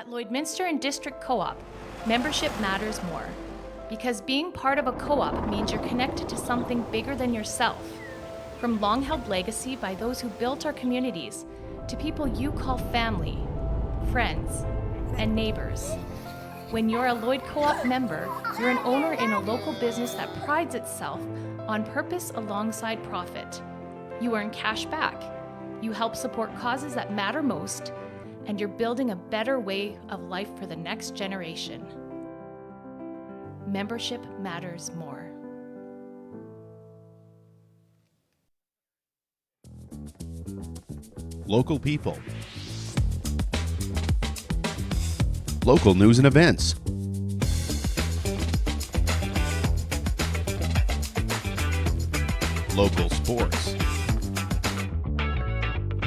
At Lloydminster and District Co-op, membership matters more. Because being part of a co-op means you're connected to something bigger than yourself. From long-held legacy by those who built our communities, to people you call family, friends, and neighbors. When you're a Lloyd Co-op member, you're an owner in a local business that prides itself on purpose alongside profit. You earn cash back, you help support causes that matter most, and you're building a better way of life for the next generation. Membership matters more. Local people. Local news and events. Local sports.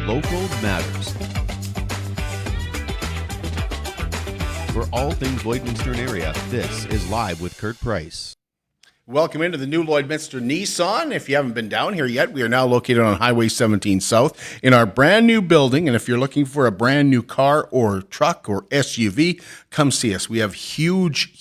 Local matters. For all things Lloydminster and area, this is Live with Kurt Price. Welcome into the new Lloydminster Nissan. If you haven't been down here yet, we are now located on Highway 17 South in our brand new building. And if you're looking for a brand new car or truck or SUV, come see us. We have huge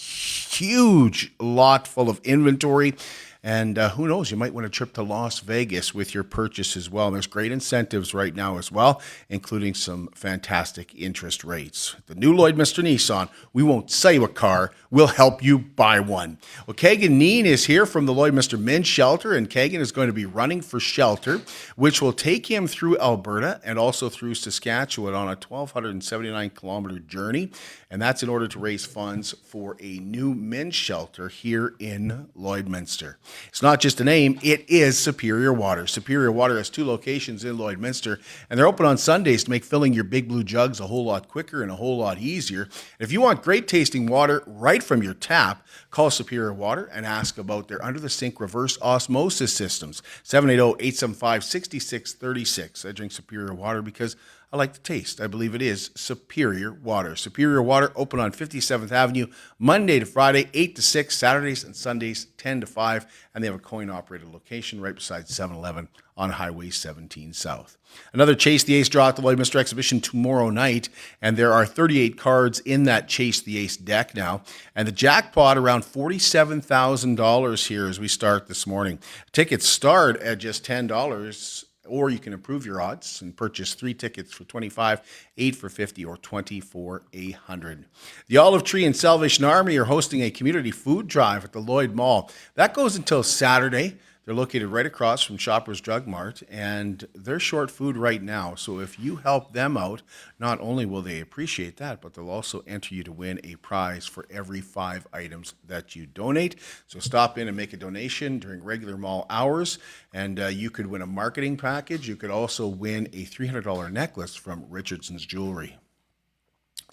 lot full of inventory. And who knows, you might win a trip to Las Vegas with your purchase as well. And there's great incentives right now as well, including some fantastic interest rates. The new Lloydminster Nissan, we won't sell you a car, we'll help you buy one. Well, Kagan Kneen is here from the Lloydminster Men's Shelter, and Kagan is going to be running for shelter, which will take him through Alberta and also through Saskatchewan on a 1,279-kilometer journey. And that's in order to raise funds for a new men's shelter here in Lloydminster. It's not just a name, it is Superior Water. Superior Water has 2 locations in Lloydminster, and they're open on Sundays to make filling your big blue jugs a whole lot quicker and a whole lot easier. And if you want great tasting water right from your tap, call Superior Water and ask about their under-the-sink reverse osmosis systems. 780-875-6636. I drink Superior Water because I like the taste. I believe it is Superior Water. Superior Water, open on 57th Avenue, Monday to Friday, 8 to 6, Saturdays and Sundays, 10 to 5. And they have a coin-operated location right beside 7-Eleven on Highway 17 South. Another Chase the Ace draw at the Lloydminster exhibition tomorrow night. And there are 38 cards in that Chase the Ace deck now. And the jackpot around $47,000 here as we start this morning. Tickets start at just $10. Or you can improve your odds and purchase 3 tickets for $25, 8 for $50, or 20 for $100. The Olive Tree and Salvation Army are hosting a community food drive at the Lloyd Mall. That goes until Saturday. They're located right across from Shoppers Drug Mart, and they're short food right now. So if you help them out, not only will they appreciate that, but they'll also enter you to win a prize for every 5 items that you donate. So stop in and make a donation during regular mall hours, and you could win a marketing package. You could also win a $300 necklace from Richardson's Jewelry.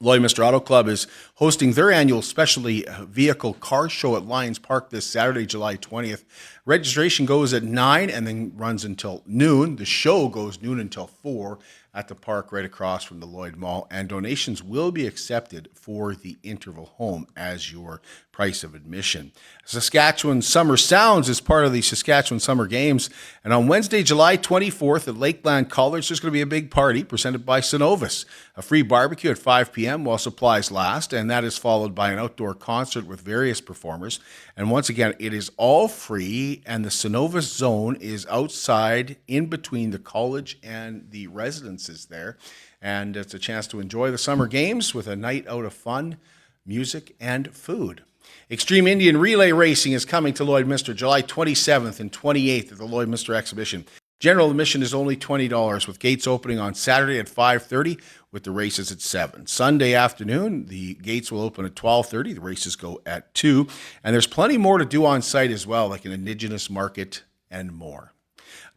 Lloydminster Auto Club is hosting their annual specialty vehicle car show at Lions Park this Saturday, July 20th. Registration goes at 9 and then runs until noon. The show goes noon until 4 at the park right across from the Lloyd Mall, and donations will be accepted for the interval home as your price of admission. Saskatchewan Summer Sounds is part of the Saskatchewan Summer Games, and on Wednesday, July 24th at Lakeland College, there's going to be a big party presented by Synovus, a free barbecue at 5 p.m. while supplies last, and that is followed by an outdoor concert with various performers. And once again, it is all free, and the Synovus zone is outside in between the college and the residences there. And it's a chance to enjoy the summer games with a night out of fun, music, and food. Extreme Indian Relay Racing is coming to Lloydminster July 27th and 28th at the Lloydminster Exhibition. General admission is only $20, with gates opening on Saturday at 5:30, with the races at 7. Sunday afternoon, the gates will open at 12:30. The races go at 2. And there's plenty more to do on site as well, like an indigenous market and more.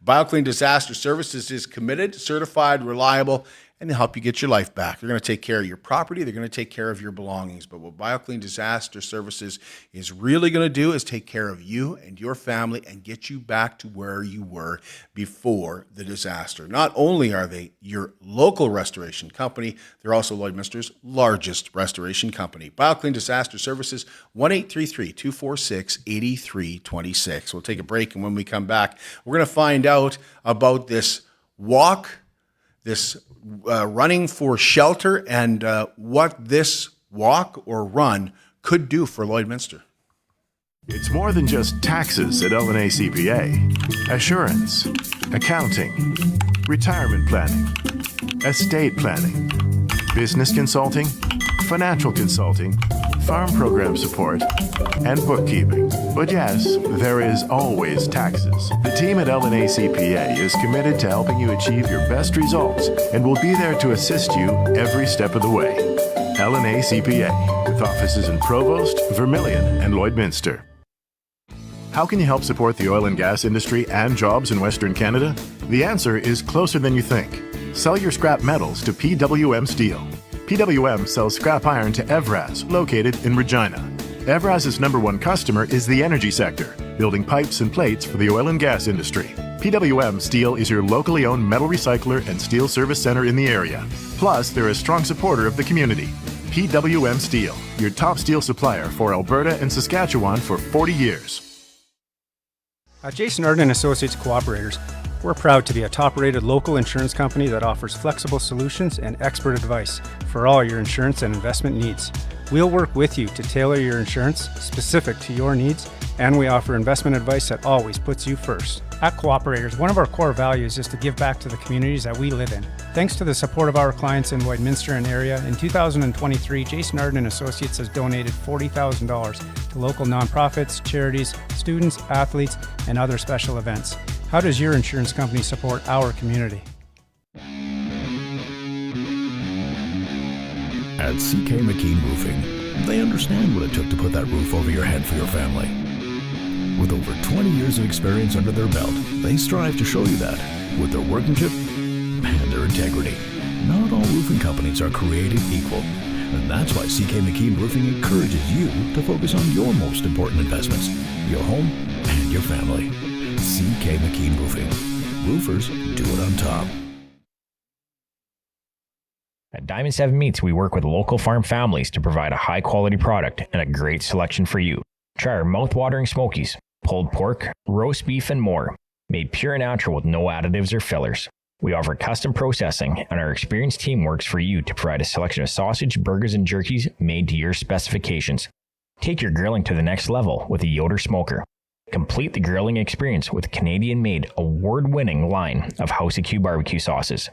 BioClean Disaster Services is committed, certified, reliable, and they'll help you get your life back. They're going to take care of your property. They're going to take care of your belongings. But what BioClean Disaster Services is really going to do is take care of you and your family and get you back to where you were before the disaster. Not only are they your local restoration company, they're also Lloydminster's largest restoration company. BioClean Disaster Services, 1-833-246-8326. We'll take a break, and when we come back, we're going to find out about this walk running for shelter and what this walk or run could do for Lloydminster. It's more than just taxes at LNA CPA. Assurance, accounting, retirement planning, estate planning, business consulting, financial consulting, farm program support, and bookkeeping. But yes, there is always taxes. The team at LNA CPA is committed to helping you achieve your best results and will be there to assist you every step of the way. LNA CPA, with offices in Provost, Vermilion, and Lloydminster. How can you help support the oil and gas industry and jobs in Western Canada? The answer is closer than you think. Sell your scrap metals to PWM Steel. PWM sells scrap iron to Evraz, located in Regina. Evraz's #1 customer is the energy sector, building pipes and plates for the oil and gas industry. PWM Steel is your locally owned metal recycler and steel service center in the area. Plus, they're a strong supporter of the community. PWM Steel, your top steel supplier for Alberta and Saskatchewan for 40 years. At Jason Arden Associates Cooperators, we're proud to be a top-rated local insurance company that offers flexible solutions and expert advice for all your insurance and investment needs. We'll work with you to tailor your insurance specific to your needs, and we offer investment advice that always puts you first. At Cooperators, one of our core values is to give back to the communities that we live in. Thanks to the support of our clients in Lloydminster and area, in 2023, Jason Arden Associates has donated $40,000 to local nonprofits, charities, students, athletes, and other special events. How does your insurance company support our community? At CK McKean Roofing, they understand what it took to put that roof over your head for your family. With over 20 years of experience under their belt, they strive to show you that with their workmanship and their integrity. Not all roofing companies are created equal, and that's why CK McKean Roofing encourages you to focus on your most important investments, your home and your family. CK McKean Roofing. Roofers do it on top. At Diamond 7 Meats, we work with local farm families to provide a high-quality product and a great selection for you. Try our mouth-watering smokies, pulled pork, roast beef, and more, made pure and natural with no additives or fillers. We offer custom processing, and our experienced team works for you to provide a selection of sausage, burgers, and jerkies made to your specifications. Take your grilling to the next level with a Yoder smoker. Complete the grilling experience with a Canadian-made, award-winning line of House of Q barbecue sauces.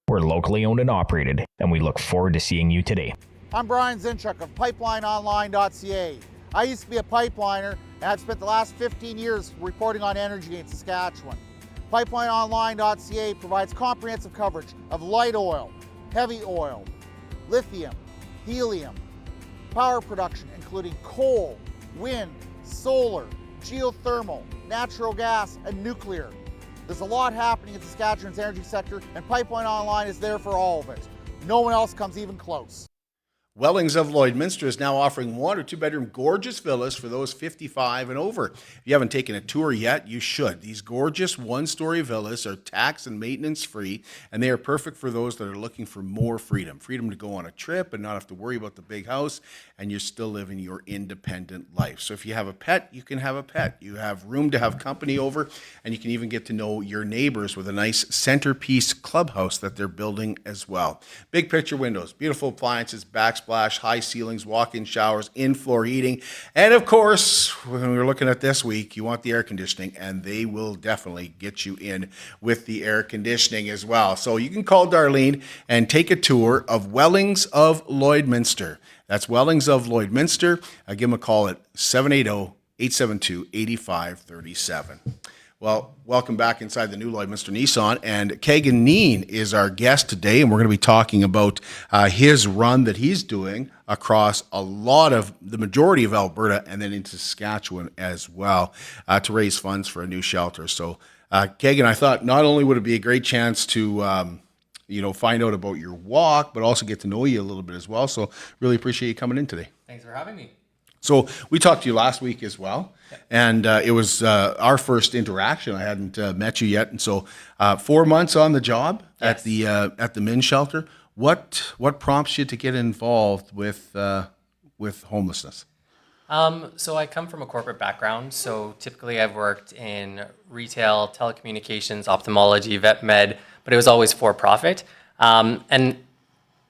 We're locally owned and operated, and we look forward to seeing you today. I'm Brian Zinchuk of PipelineOnline.ca. I used to be a pipeliner, and I've spent the last 15 years reporting on energy in Saskatchewan. PipelineOnline.ca provides comprehensive coverage of light oil, heavy oil, lithium, helium, power production including coal, wind, solar, geothermal, natural gas, and nuclear. There's a lot happening in Saskatchewan's energy sector, and Pipeline Online is there for all of it. No one else comes even close. Wellings of Lloydminster is now offering 1 or 2 bedroom gorgeous villas for those 55 and over. If you haven't taken a tour yet, you should. These gorgeous 1-story villas are tax and maintenance free, and they are perfect for those that are looking for more freedom. Freedom to go on a trip and not have to worry about the big house, and you're still living your independent life. So if you have a pet, you can have a pet. You have room to have company over, and you can even get to know your neighbors with a nice centerpiece clubhouse that they're building as well. Big picture windows, beautiful appliances, backsplash, high ceilings, walk-in showers, in-floor heating. And of course, when we're looking at this week, you want the air conditioning, and they will definitely get you in with the air conditioning as well. So you can call Darlene and take a tour of Wellings of Lloydminster. That's Wellings of Lloydminster. Give them a call at 780-872-8537. Well, welcome back inside the new Lloydminster Nissan, and Kagan Kneen is our guest today, and we're going to be talking about his run that he's doing across the majority of Alberta and then into Saskatchewan as well to raise funds for a new shelter. So, Kagan, I thought not only would it be a great chance to find out about your walk, but also get to know you a little bit as well. So, really appreciate you coming in today. Thanks for having me. So we talked to you last week as well, and it was our first interaction. I hadn't met you yet, and so 4 months on the job at the Min Shelter. What prompts you to get involved with homelessness? So I come from a corporate background. So typically I've worked in retail, telecommunications, ophthalmology, vet med, but it was always for profit. And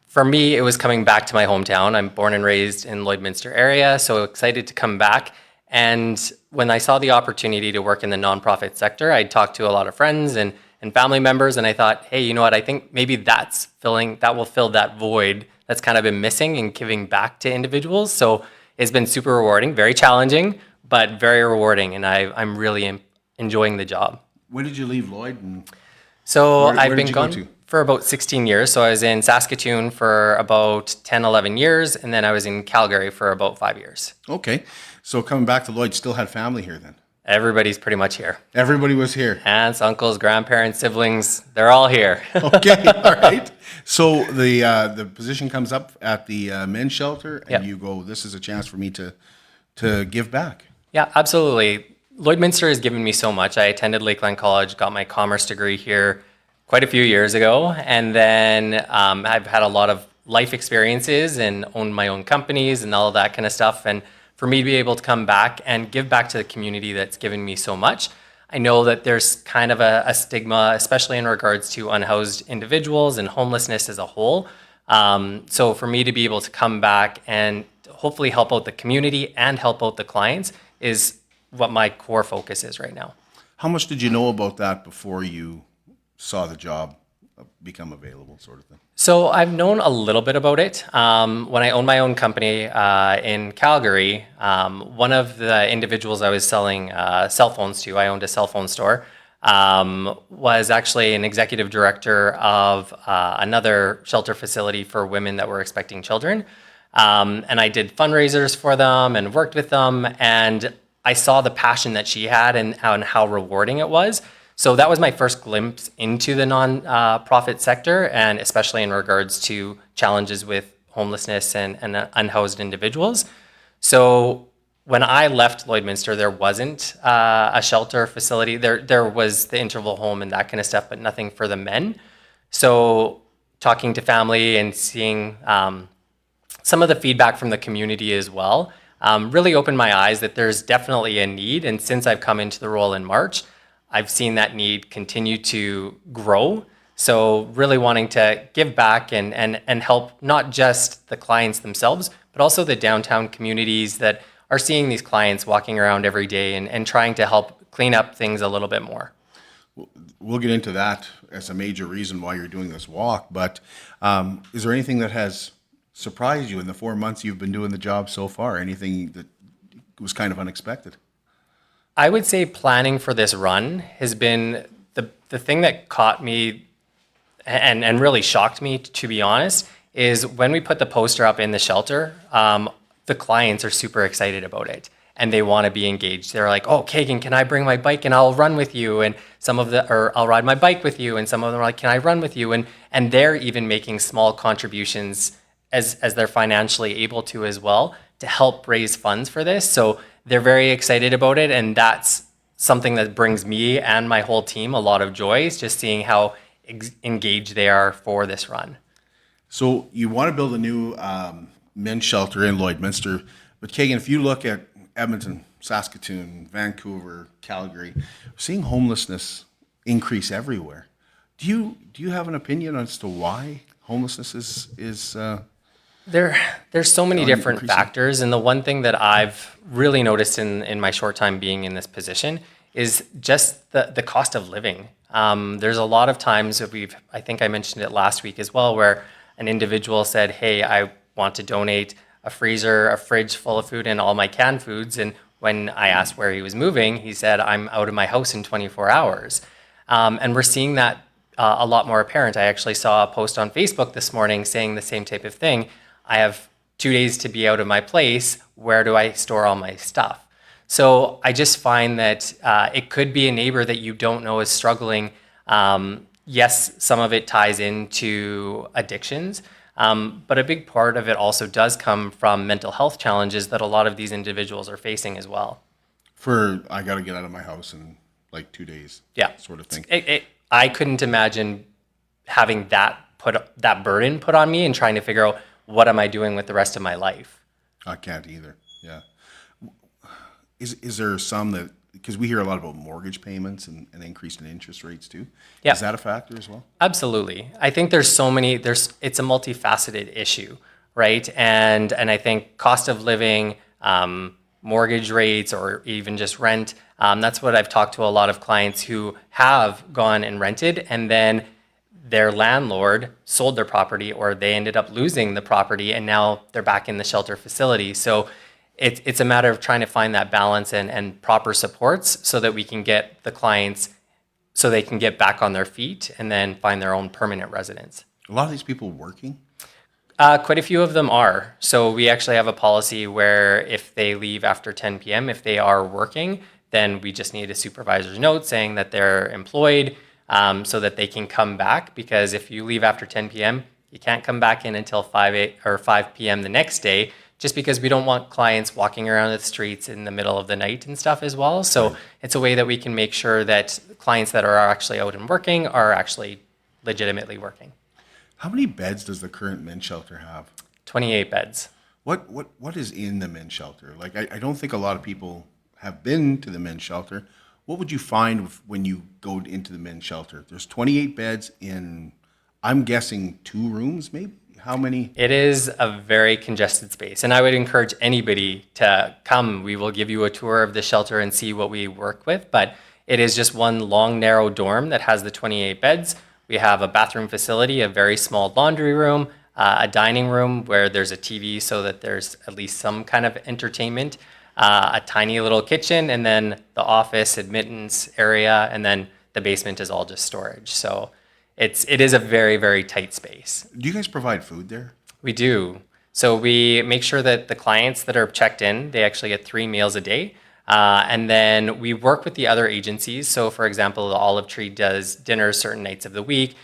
for me, it was coming back to my hometown. I'm born and raised in Lloydminster area, so excited to come back. And when I saw the opportunity to work in the nonprofit sector, I talked to a lot of friends and family members, and I thought, hey, you know what? I think maybe that will fill that void that's kind of been missing in giving back to individuals. So it's been super rewarding, very challenging, but very rewarding, and I'm really enjoying the job. When did you leave Lloyd? And So where I've did been you go gone to? for about 16 years. So I was in Saskatoon for about 10, 11 years, and then I was in Calgary for about 5 years. Okay. So coming back to Lloyd, still had family here then? Everybody's pretty much here. Everybody was here. Aunts, uncles, grandparents, siblings, they're all here. Okay, all right. So the position comes up at the men's shelter, and Yep. you go, this is a chance for me to give back. Yeah, absolutely. Lloydminster has given me so much. I attended Lakeland College, got my commerce degree here quite a few years ago, and then I've had a lot of life experiences and owned my own companies and all of that kind of stuff. And for me to be able to come back and give back to the community that's given me so much, I know that there's kind of a stigma, especially in regards to unhoused individuals and homelessness as a whole. So for me to be able to come back and hopefully help out the community and help out the clients is what my core focus is right now. How much did you know about that before you saw the job become available, sort of thing? So I've known a little bit about it. When I owned my own company in Calgary, one of the individuals I was selling cell phones to, I owned a cell phone store, was actually an executive director of another shelter facility for women that were expecting children. And I did fundraisers for them and worked with them. And I saw the passion that she had and how rewarding it was. So that was my first glimpse into the non-profit sector, and especially in regards to challenges with homelessness and unhoused individuals. So when I left Lloydminster, there wasn't a shelter facility. There was the interval home and that kind of stuff, but nothing for the men. So talking to family and seeing some of the feedback from the community as well really opened my eyes that there's definitely a need. And since I've come into the role in March, I've seen that need continue to grow. So really wanting to give back and help not just the clients themselves, but also the downtown communities that are seeing these clients walking around every day and trying to help clean up things a little bit more. We'll get into that as a major reason why you're doing this walk, but is there anything that has surprised you in the 4 months you've been doing the job so far? Anything that was kind of unexpected? I would say planning for this run has been the thing that caught me and really shocked me, to be honest, is when we put the poster up in the shelter, the clients are super excited about it and they want to be engaged. They're like, oh, Kagan, can I bring my bike and I'll run with you? And or I'll ride my bike with you. And some of them are like, can I run with you? And they're even making small contributions as they're financially able to as well to help raise funds for this. So they're very excited about it, and that's something that brings me and my whole team a lot of joy, is just seeing how engaged they are for this run. So you want to build a new men's shelter in Lloydminster, but Kagan, if you look at Edmonton, Saskatoon, Vancouver, Calgary, we're seeing homelessness increase everywhere. Do you have an opinion as to why homelessness is There's so many different increasing factors, and the one thing that I've really noticed in my short time being in this position is just the cost of living. There's a lot of times that I think I mentioned it last week as well, where an individual said, hey, I want to donate a freezer, a fridge full of food and all my canned foods. And when I asked where he was moving, he said, I'm out of my house in 24 hours. And we're seeing that a lot more apparent. I actually saw a post on Facebook this morning saying the same type of thing. I have 2 days to be out of my place. Where do I store all my stuff? So I just find that it could be a neighbor that you don't know is struggling. Yes, some of it ties into addictions, but a big part of it also does come from mental health challenges that a lot of these individuals are facing as well. I got to get out of my house in like 2 days, Yeah, sort of thing. I couldn't imagine having that burden put on me and trying to figure out what am I doing with the rest of my life. I can't either. Yeah. Is there some that because we hear a lot about mortgage payments and increase in interest rates too. Yeah. Is that a factor as well? Absolutely. I think it's a multifaceted issue, right? And I think cost of living, mortgage rates, or even just rent, that's what I've talked to a lot of clients who have gone and rented, and then their landlord sold their property, or they ended up losing the property, and now they're back in the shelter facility. So it's a matter of trying to find that balance and proper supports so that we can get the clients so they can get back on their feet and then find their own permanent residence. A lot of these people working. Quite a few of them are. So we actually have a policy where if they leave after 10 p.m., if they are working, then we just need a supervisor's note saying that they're employed, so that they can come back. Because if you leave after 10 p.m., you can't come back in until 5 p.m. the next day, just because we don't want clients walking around the streets in the middle of the night and stuff as well. So it's a way that we can make sure that clients that are actually out and working are actually legitimately working. How many beds does the current men's shelter have? 28 beds. What is in the men's shelter? Like, I don't think a lot of people have been to the men's shelter. What would you find when you go into the men's shelter? There's 28 beds in, I'm guessing, 2 rooms, maybe? How many? It is a very congested space, and I would encourage anybody to come. We will give you a tour of the shelter and see what we work with, but it is just one long, narrow dorm that has the 28 beds. We have a bathroom facility, a very small laundry room, a dining room where there's a TV so that there's at least some kind of entertainment, a tiny little kitchen, and then the office, admittance area, and then the basement is all just storage. So it is a very, very tight space. Do you guys provide food there? We do. So we make sure that the clients that are checked in, they actually get 3 meals a day. And then we work with the other agencies. So for example, the Olive Tree does dinners certain nights of the week.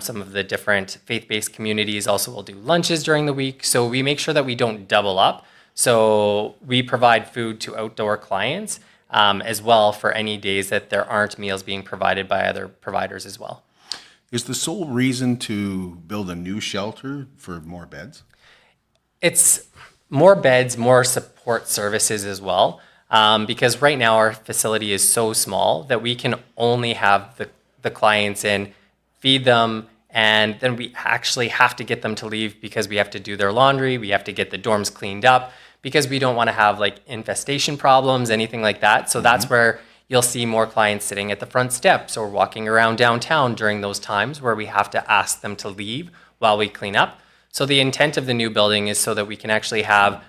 Some of the different faith-based communities also will do lunches during the week. So we make sure that we don't double up. So we provide food to outdoor clients as well for any days that there aren't meals being provided by other providers as well. Is the sole reason to build a new shelter for more beds? It's more beds, more support services as well. Because right now our facility is so small that we can only have the clients in, feed them, and then we actually have to get them to leave because we have to do their laundry, we have to get the dorms cleaned up, because we don't want to have like infestation problems, anything like that. So that's where you'll see more clients sitting at the front steps or walking around downtown during those times where we have to ask them to leave while we clean up. So the intent of the new building is so that we can actually have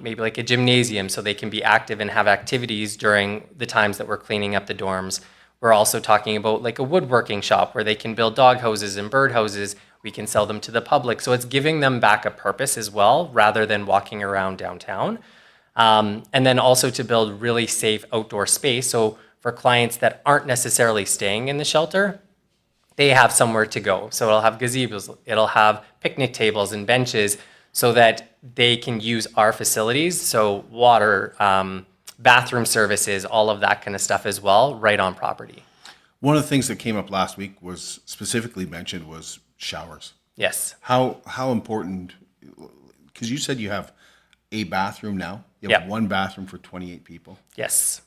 maybe like a gymnasium so they can be active and have activities during the times that we're cleaning up the dorms. We're also talking about like a woodworking shop where they can build dog houses and bird houses. We can sell them to the public. So it's giving them back a purpose as well, rather than walking around downtown. And then also to build really safe outdoor space. So for clients that aren't necessarily staying in the shelter, they have somewhere to go. So it'll have gazebos, it'll have picnic tables and benches so that they can use our facilities. So water, bathroom services, all of that kind of stuff as well, right on property. One of the things that came up last week was specifically mentioned was showers. Yes. How important, because you said you have a bathroom now. You have one bathroom for 28 people. Yes.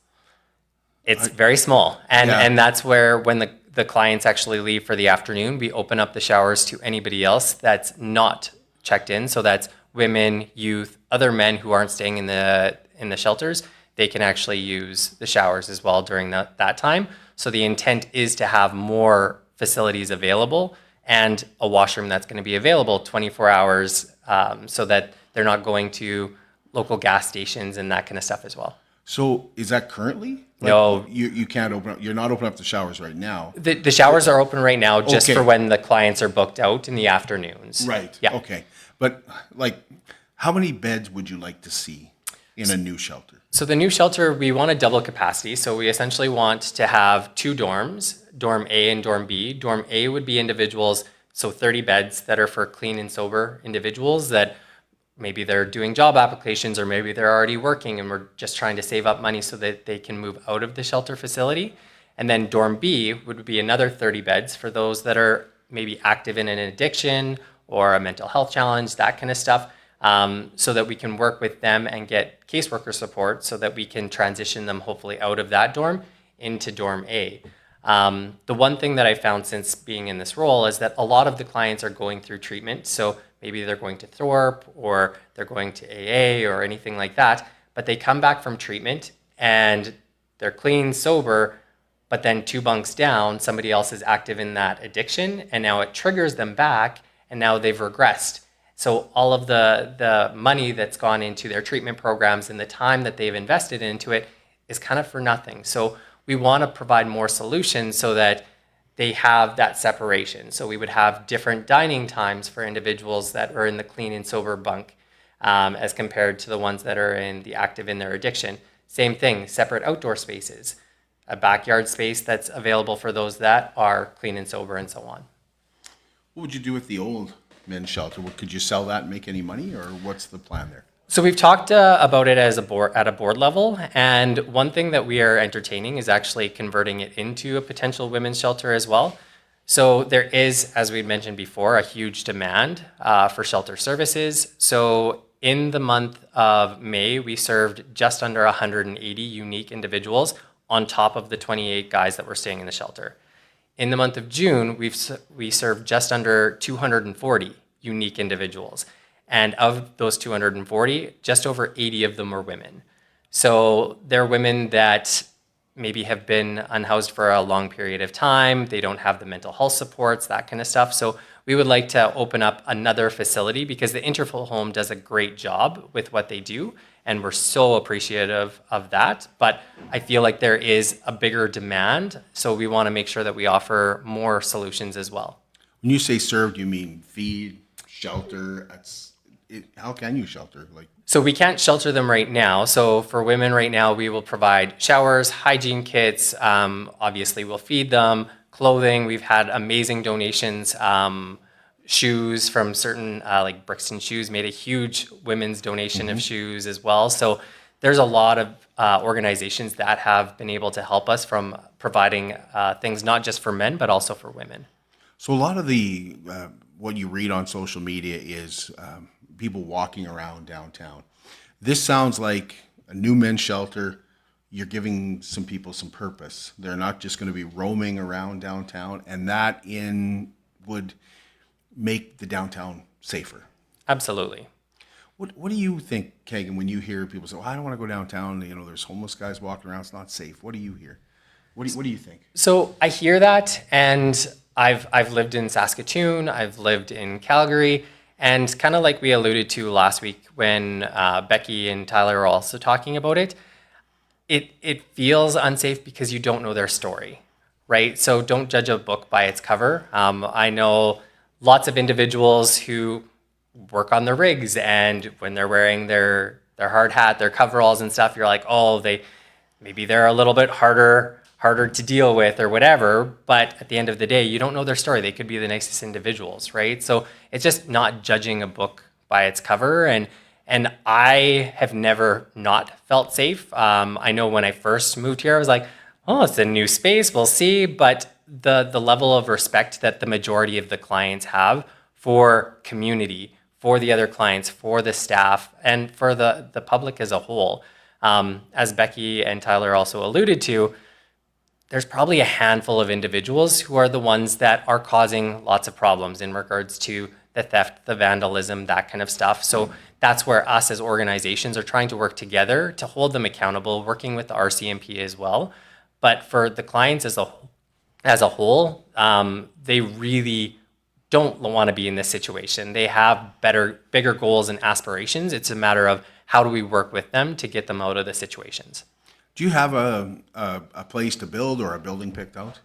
It's very small. And that's where when the clients actually leave for the afternoon, we open up the showers to anybody else that's not checked in. So that's women, youth, other men who aren't staying in the shelters. They can actually use the showers as well during that time. So the intent is to have more facilities available and a washroom that's going to be available 24 hours so that they're not going to local gas stations and that kind of stuff as well. So is that currently? Like, no. You can't open up, you're not opening up the showers right now. The showers are open right now just for when the clients are booked out in the afternoons. Right. Yeah. Okay. But like, how many beds would you like to see in a new shelter? So the new shelter, we want a double capacity. So we essentially want to have 2 dorms, Dorm A and Dorm B. Dorm A would be individuals, so 30 beds that are for clean and sober individuals that maybe they're doing job applications or maybe they're already working and we're just trying to save up money so that they can move out of the shelter facility. And then Dorm B would be another 30 beds for those that are maybe active in an addiction or a mental health challenge, that kind of stuff. so that we can work with them and get caseworker support so that we can transition them hopefully out of that dorm into dorm A. The one thing that I found since being in this role is that a lot of the clients are going through treatment. So maybe they're going to Thorpe or they're going to AA or anything like that, but they come back from treatment and they're clean, sober, but then 2 bunks down, somebody else is active in that addiction, and now it triggers them back, and now they've regressed. So all of the money that's gone into their treatment programs and the time that they've invested into it is kind of for nothing. So we want to provide more solutions so that they have that separation. So we would have different dining times for individuals that are in the clean and sober bunk as compared to the ones that are in the active in their addiction. Same thing, separate outdoor spaces, a backyard space that's available for those that are clean and sober and so on. What would you do with the old men's shelter? Could you sell that and make any money, or what's the plan there? So we've talked about it as at a board level, and one thing that we are entertaining is actually converting it into a potential women's shelter as well. So there is, as we mentioned before, a huge demand for shelter services. So in the month of May, we served just under 180 unique individuals on top of the 28 guys that were staying in the shelter. In the month of June, we served just under 240 unique individuals. And of those 240, just over 80 of them were women. So they're women that maybe have been unhoused for a long period of time. They don't have the mental health supports, that kind of stuff. So we would like to open up another facility because the Interval Home does a great job with what they do. And we're so appreciative of that. But I feel like there is a bigger demand. So we want to make sure that we offer more solutions as well. When you say served, you mean feed, shelter? How can you shelter? So we can't shelter them right now. So for women right now, we will provide showers, hygiene kits. Obviously, we'll feed them, clothing. We've had amazing donations. Shoes from certain, like Brixton Shoes made a huge women's donation of shoes as well. So there's a lot of organizations that have been able to help us from providing things not just for men, but also for women. So a lot of the what you read on social media is people walking around downtown. This sounds like a new men's shelter. You're giving some people some purpose. They're not just going to be roaming around downtown, and that would make the downtown safer. Absolutely. What do you think, Kagan, when you hear people say, well, I don't want to go downtown, there's homeless guys walking around, it's not safe. What do you hear? What do you think? So I hear that, and I've lived in Saskatoon, I've lived in Calgary, and kind of like we alluded to last week when Becky and Tyler were also talking about it, it feels unsafe because you don't know their story, right? So don't judge a book by its cover. I know lots of individuals who work on the rigs, and when they're wearing their hard hat, their coveralls and stuff, you're like, oh, maybe they're a little bit harder to deal with or whatever, but at the end of the day, you don't know their story. They could be the nicest individuals, right? So it's just not judging a book by its cover, and I have never not felt safe. I know when I first moved here, I was like, oh, it's a new space, we'll see, but the level of respect that the majority of the clients have for community, for the other clients, for the staff, and for the public as a whole. As Becky and Tyler also alluded to, there's probably a handful of individuals who are the ones that are causing lots of problems in regards to the theft, the vandalism, that kind of stuff. So that's where us as organizations are trying to work together to hold them accountable, working with the RCMP as well. But for the clients as a whole, they really don't want to be in this situation. They have bigger goals and aspirations. It's a matter of how do we work with them to get them out of the situations. Do you have a place to build or a building picked out?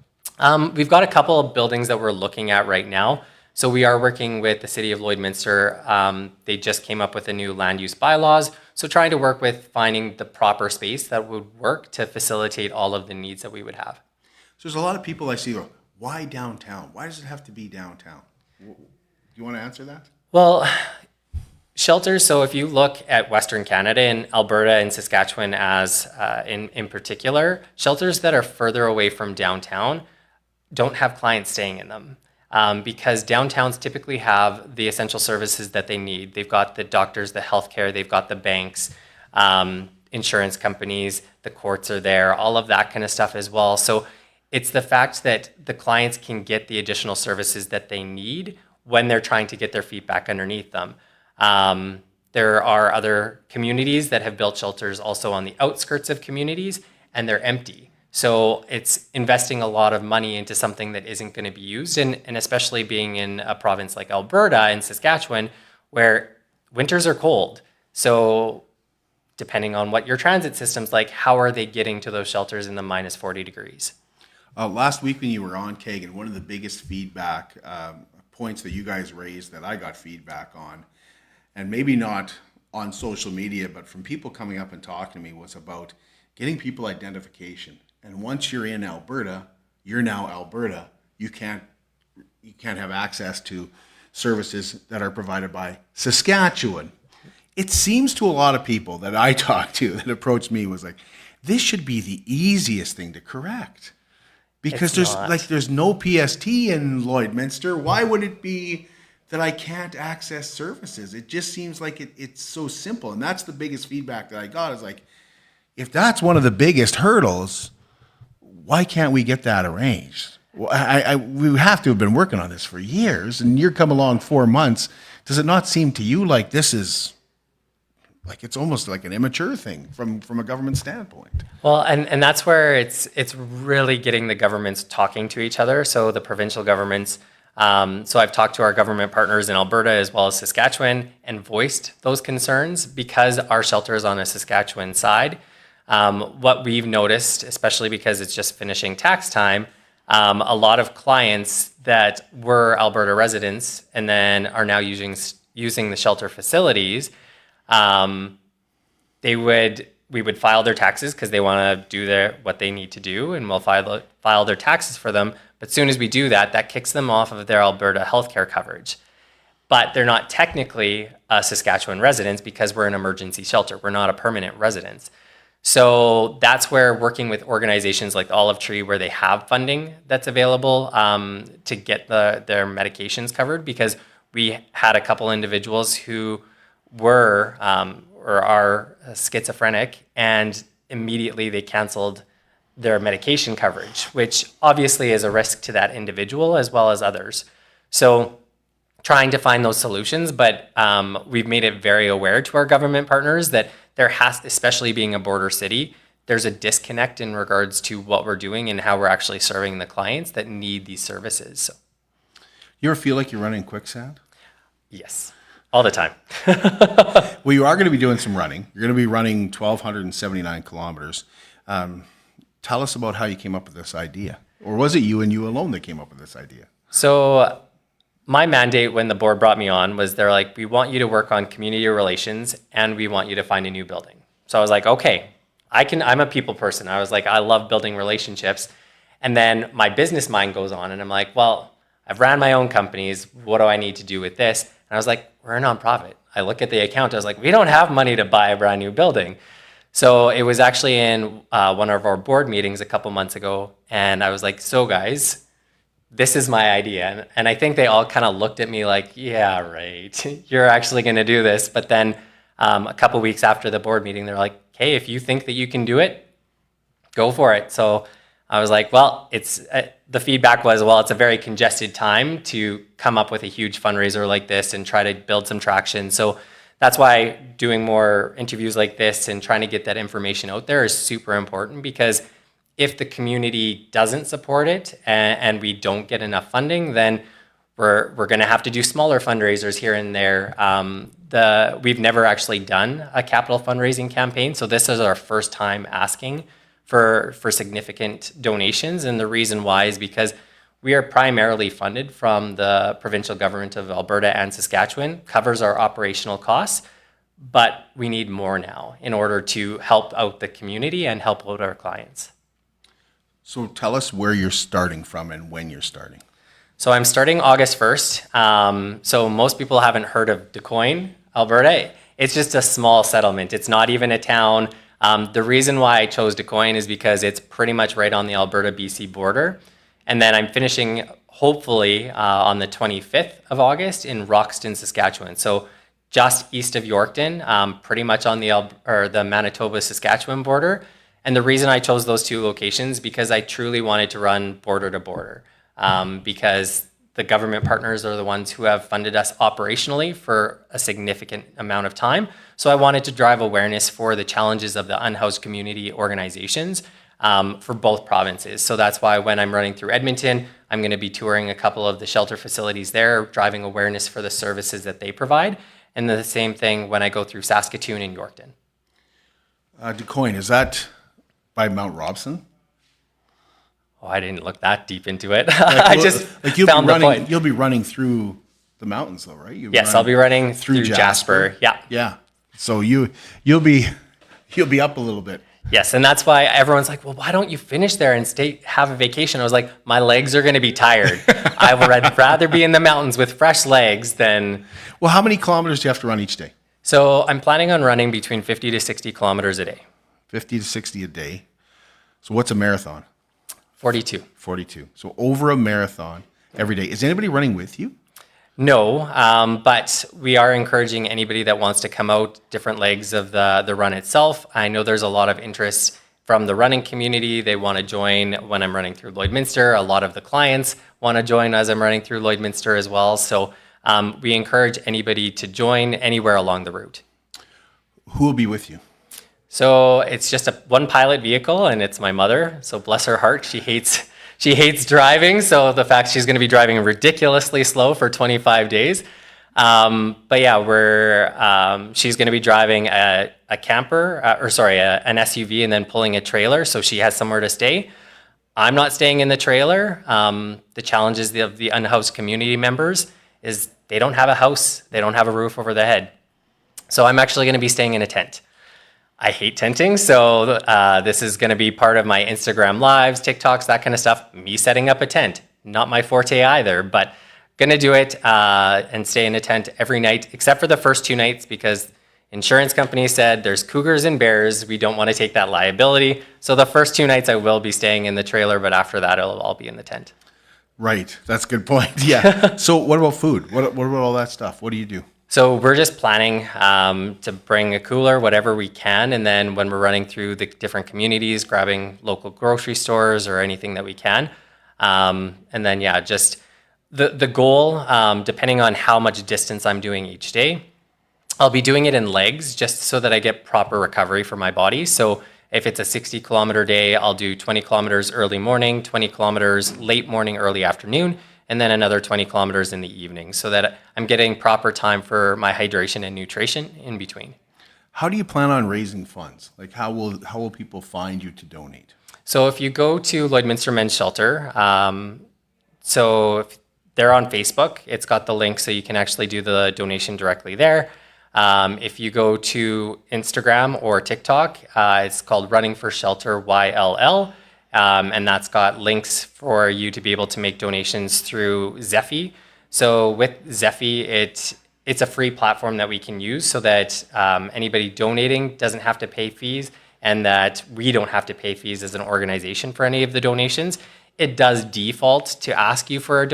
We've got a couple of buildings that we're looking at right now. So we are working with the city of Lloydminster. They just came up with a new land use bylaws. So trying to work with finding the proper space that would work to facilitate all of the needs that we would have. So there's a lot of people I see go, why downtown? Why does it have to be downtown? Do you want to answer that? Well, shelters, so if you look at Western Canada and Alberta and Saskatchewan as in particular, shelters that are further away from downtown don't have clients staying in them. because downtowns typically have the essential services that they need. They've got the doctors, the healthcare, they've got the banks, insurance companies, the courts are there, all of that kind of stuff as well. So it's the fact that the clients can get the additional services that they need when they're trying to get their feet back underneath them. There are other communities that have built shelters also on the outskirts of communities, and they're empty. So it's investing a lot of money into something that isn't going to be used, and especially being in a province like Alberta and Saskatchewan, where winters are cold. So depending on what your transit system's like, how are they getting to those shelters in the minus 40 degrees? Last week when you were on, Kagan, one of the biggest feedback points that you guys raised that I got feedback on, and maybe not on social media, but from people coming up and talking to me, was about getting people identification. And once you're in Alberta, you're now Alberta. You can't have access to services that are provided by Saskatchewan. It seems to a lot of people that I talk to that approach me was like, this should be the easiest thing to correct. Because there's no PST in Lloydminster. Why would it be that I can't access services? It just seems like it's so simple. And that's the biggest feedback that I got, is like, if that's one of the biggest hurdles, why can't we get that arranged? Well, we have to have been working on this for years, and you're come along 4 months. Does it not seem to you like this is, like, it's almost like an immature thing from a government standpoint? Well, and that's where it's really getting the governments talking to each other. So the provincial governments, so I've talked to our government partners in Alberta as well as Saskatchewan and voiced those concerns because our shelter is on a Saskatchewan side. What we've noticed, especially because it's just finishing tax time, a lot of clients that were Alberta residents and then are now using the shelter facilities, we would file their taxes because they want to do what they need to do, and we'll file their taxes for them. But as soon as we do that, that kicks them off of their Alberta healthcare coverage. But they're not technically a Saskatchewan residents because we're an emergency shelter. We're not a permanent residence. So that's where working with organizations like Olive Tree, where they have funding that's available to get their medications covered, because we had a couple individuals who were or are schizophrenic, and immediately they canceled their medication coverage, which obviously is a risk to that individual as well as others. So trying to find those solutions, but we've made it very aware to our government partners that there has, especially being a border city, there's a disconnect in regards to what we're doing and how we're actually serving the clients that need these services. So, You ever feel like you're running quicksand? yes, all the time. Well, you are going to be doing some running. You're going to be running 1,279 kilometers. Tell us about how you came up with this idea. Or was it you and you alone that came up with this idea? So my mandate when the board brought me on was they're like, we want you to work on community relations and we want you to find a new building. So I was like, okay, I'm a people person. I was like, I love building relationships. And then my business mind goes on and I'm like, well, I've ran my own companies. What do I need to do with this? And I was like, we're a nonprofit. I look at the account. I was like, we don't have money to buy a brand new building. So it was actually in one of our board meetings a couple months ago. And I was like, so guys, this is my idea. And I think they all kind of looked at me like, yeah, right. You're actually going to do this. But then a couple weeks after the board meeting, they're like, hey, if you think that you can do it, go for it. So I was like, well, the feedback was, well, it's a very congested time to come up with a huge fundraiser like this and try to build some traction. So that's why doing more interviews like this and trying to get that information out there is super important, because if the community doesn't support it and we don't get enough funding, then we're going to have to do smaller fundraisers here and there. We've never actually done a capital fundraising campaign, so this is our first time asking for significant donations. And the reason why is because we are primarily funded from the provincial government of Alberta and Saskatchewan, covers our operational costs, but we need more now in order to help out the community and help out our clients. So tell us where you're starting from and when you're starting. So I'm starting August 1st. So most people haven't heard of DuQuoin, Alberta. It's just a small settlement. It's not even a town. The reason why I chose DuQuoin is because it's pretty much right on the Alberta-BC border. And then I'm finishing hopefully on the 25th of August in Roxton, Saskatchewan. So just east of Yorkton, pretty much on the Manitoba-Saskatchewan border. And the reason I chose those two locations because I truly wanted to run border to border, because the government partners are the ones who have funded us operationally for a significant amount of time. So I wanted to drive awareness for the challenges of the unhoused community organizations for both provinces. So that's why when I'm running through Edmonton, I'm going to be touring a couple of the shelter facilities there, driving awareness for the services that they provide. And the same thing when I go through Saskatoon and Yorkton. DuQuoin, is that by Mount Robson? Oh, I didn't look that deep into it. I just found the point. You'll be running through the mountains, though, right? Yes, I'll be running through Jasper. Yeah. Yeah. So you'll be up a little bit. Yes, and that's why everyone's like, well, why don't you finish there and have a vacation? I was like, my legs are going to be tired. I would rather be in the mountains with fresh legs than... Well, how many kilometers do you have to run each day? So I'm planning on running between 50 to 60 kilometers a day. 50 to 60 a day. So what's a marathon? 42. 42. So over a marathon every day. Is anybody running with you? No, but we are encouraging anybody that wants to come out different legs of the run itself. I know there's a lot of interest from the running community. They want to join when I'm running through Lloydminster. A lot of the clients want to join as I'm running through Lloydminster as well. So we encourage anybody to join anywhere along the route. Who will be with you? So it's just one pilot vehicle, and it's my mother. So bless her heart, she hates driving. So the fact she's going to be driving ridiculously slow for 25 days. But yeah, she's going to be driving a camper, an SUV, and then pulling a trailer. So she has somewhere to stay. I'm not staying in the trailer. The challenges of the unhoused community members is they don't have a house. They don't have a roof over their head. So I'm actually going to be staying in a tent. I hate tenting, so this is going to be part of my Instagram lives, TikToks, that kind of stuff. Me setting up a tent, not my forte either, but going to do it and stay in a tent every night, except for the first 2 nights because insurance company said there's cougars and bears. We don't want to take that liability. So the first 2 nights I will be staying in the trailer, but after that it'll all be in the tent. Right, that's a good point. Yeah. So what about food? What about all that stuff? What do you do? So we're just planning to bring a cooler, whatever we can, and then when we're running through the different communities, grabbing local grocery stores or anything that we can. And then, yeah, just the goal, depending on how much distance I'm doing each day, I'll be doing it in legs just so that I get proper recovery for my body. So if it's a 60-kilometer day, I'll do 20 kilometers early morning, 20 kilometers late morning, early afternoon, and then another 20 kilometers in the evening so that I'm getting proper time for my hydration and nutrition in between. How do you plan on raising funds? Like how will people find you to donate? So if you go to Lloydminster Men's Shelter, so if they're on Facebook, it's got the link so you can actually do the donation directly there. If you go to Instagram or TikTok, it's called Running for Shelter YLL. And that's got links for you to be able to make donations through Zephy. So with Zephy, it's a free platform that we can use so that anybody donating doesn't have to pay fees and that we don't have to pay fees as an organization for any of the donations. It does default to ask you for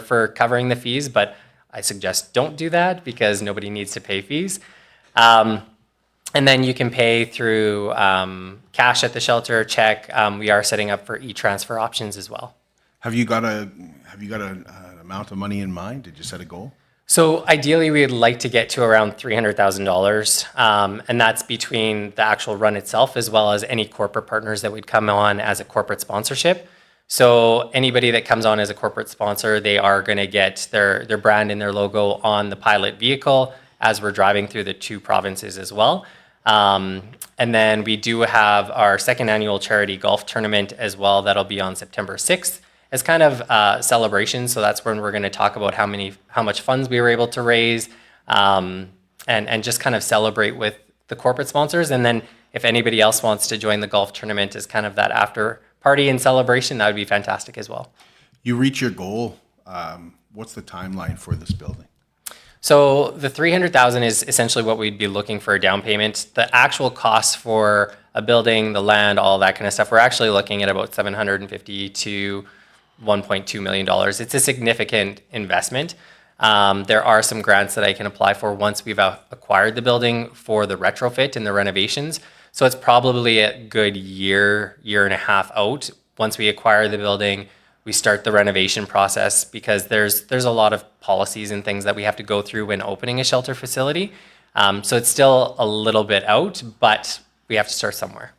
for covering the fees, but I suggest don't do that because nobody needs to pay fees. And then you can pay through cash at the shelter, check. We are setting up for e-transfer options as well. Have you got an amount of money in mind? Did you set a goal? So ideally, we'd like to get to around $300,000, and that's between the actual run itself as well as any corporate partners that would come on as a corporate sponsorship. So anybody that comes on as a corporate sponsor, they are going to get their brand and their logo on the pilot vehicle as we're driving through the 2 provinces as well. And then we do have our second annual charity golf tournament as well. That'll be on September 6th as kind of a celebration. So that's when we're going to talk about how much funds we were able to raise, and just kind of celebrate with the corporate sponsors. And then if anybody else wants to join the golf tournament as kind of that after party and celebration, that would be fantastic as well. You reach your goal. What's the timeline for this building? So the $300,000 is essentially what we'd be looking for a down payment. The actual costs for a building, the land, all that kind of stuff, we're actually looking at about $750,000 to $1.2 million. It's a significant investment. There are some grants that I can apply for once we've acquired the building for the retrofit and the renovations. So it's probably a good year and a half out. Once we acquire the building, we start the renovation process, because there's a lot of policies and things that we have to go through when opening a shelter facility. So it's still a little bit out, but we have to start somewhere.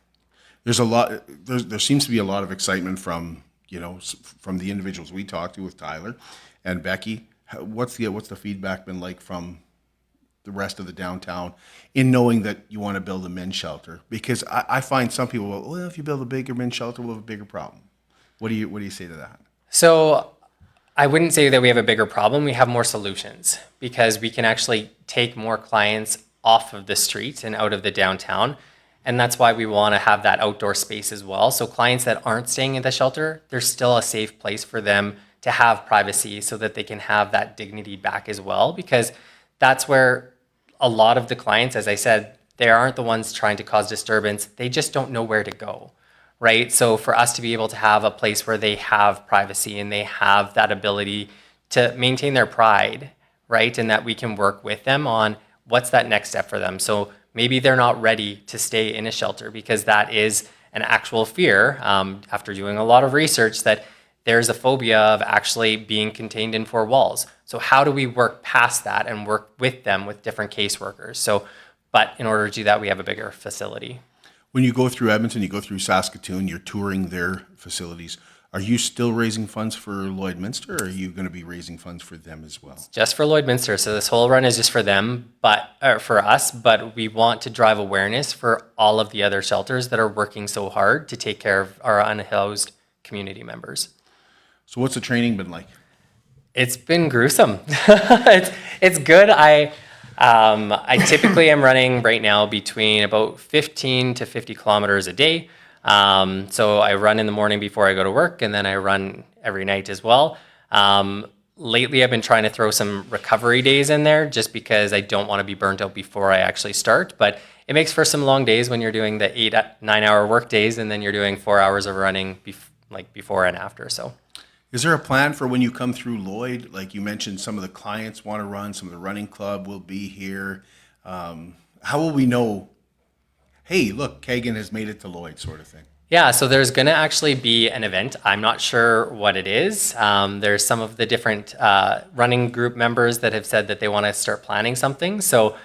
There seems to be a lot of excitement from the individuals we talked to with Tyler and Becky. What's the feedback been like from the rest of the downtown in knowing that you want to build a men's shelter? Because I find some people, well, if you build a bigger men's shelter, we'll have a bigger problem. What do you say to that? So I wouldn't say that we have a bigger problem. We have more solutions, because we can actually take more clients off of the street and out of the downtown. And that's why we want to have that outdoor space as well. So clients that aren't staying in the shelter, there's still a safe place for them to have privacy, so that they can have that dignity back as well. Because that's where a lot of the clients, as I said, they aren't the ones trying to cause disturbance. They just don't know where to go, right? So for us to be able to have a place where they have privacy and they have that ability to maintain their pride, right? And that we can work with them on what's that next step for them. So maybe they're not ready to stay in a shelter, because that is an actual fear, after doing a lot of research, that there's a phobia of actually being contained in four walls. So how do we work past that and work with them with different caseworkers? So, but in order to do that, we have a bigger facility. When you go through Edmonton, you go through Saskatoon, you're touring their facilities. Are you still raising funds for Lloydminster, or are you going to be raising funds for them as well? Just for Lloydminster. So this whole run is just for them, for us, but we want to drive awareness for all of the other shelters that are working so hard to take care of our unhoused community members. So what's the training been like? It's been gruesome. It's good. I typically am running right now between about 15 to 50 kilometers a day. So I run in the morning before I go to work, and then I run every night as well. Lately, I've been trying to throw some recovery days in there, just because I don't want to be burnt out before I actually start. But it makes for some long days when you're doing the 8-9 hour work days, and then you're doing 4 hours of running before and after. So. Is there a plan for when you come through Lloyd? Like you mentioned, some of the clients want to run, some of the running club will be here. How will we know, hey, look, Kagan has made it to Lloyd, sort of thing? Yeah, so there's going to actually be an event. I'm not sure what it is. There's some of the different running group members that have said that they want to start planning something. So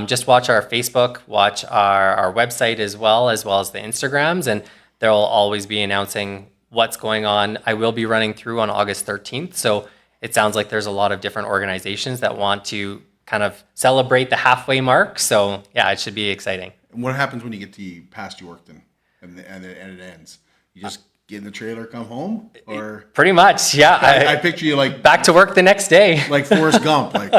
just watch our Facebook, watch our website as well as the Instagrams, and they'll always be announcing what's going on. I will be running through on August 13th. So it sounds like there's a lot of different organizations that want to kind of celebrate the halfway mark. So yeah, it should be exciting. And what happens when you get to past Yorkton and it ends? You just get in the trailer, come home? Or pretty much, yeah. I picture you like back to work the next day. Like Forrest Gump, like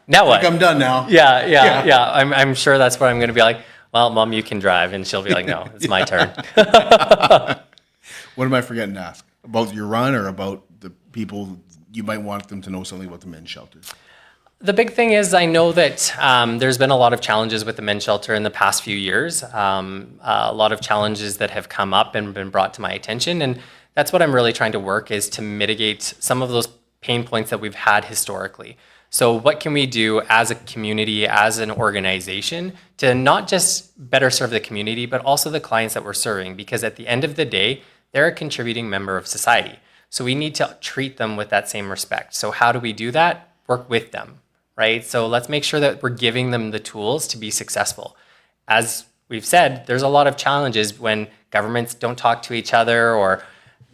now what? Like I'm done now. Yeah. I'm sure that's what I'm going to be like. Well, Mom, you can drive, and she'll be like, no, it's my turn. What am I forgetting to ask? About your run, or about the people you might want them to know something about the men's shelters? The big thing is, I know that there's been a lot of challenges with the men's shelter in the past few years. A lot of challenges that have come up and been brought to my attention. And that's what I'm really trying to work, is to mitigate some of those pain points that we've had historically. So what can we do as a community, as an organization, to not just better serve the community, but also the clients that we're serving? Because at the end of the day, they're a contributing member of society. So we need to treat them with that same respect. So how do we do that? Work with them, right? So let's make sure that we're giving them the tools to be successful. As we've said, there's a lot of challenges when governments don't talk to each other, or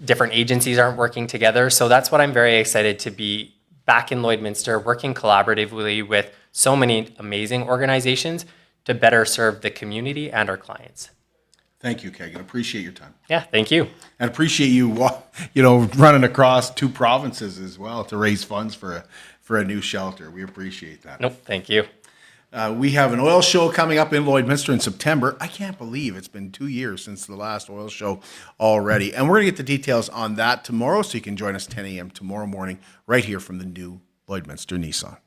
different agencies aren't working together. So that's what I'm very excited to be back in Lloydminster, working collaboratively with so many amazing organizations to better serve the community and our clients. Thank you, Kagan. Appreciate your time. Yeah, thank you. And appreciate you, running across 2 provinces as well to raise funds for a new shelter. We appreciate that. Nope, thank you. We have an oil show coming up in Lloydminster in September. I can't believe it's been 2 years since the last oil show already. And we're going to get the details on that tomorrow, so you can join us 10 a.m. tomorrow morning right here from the new Lloydminster Nissan.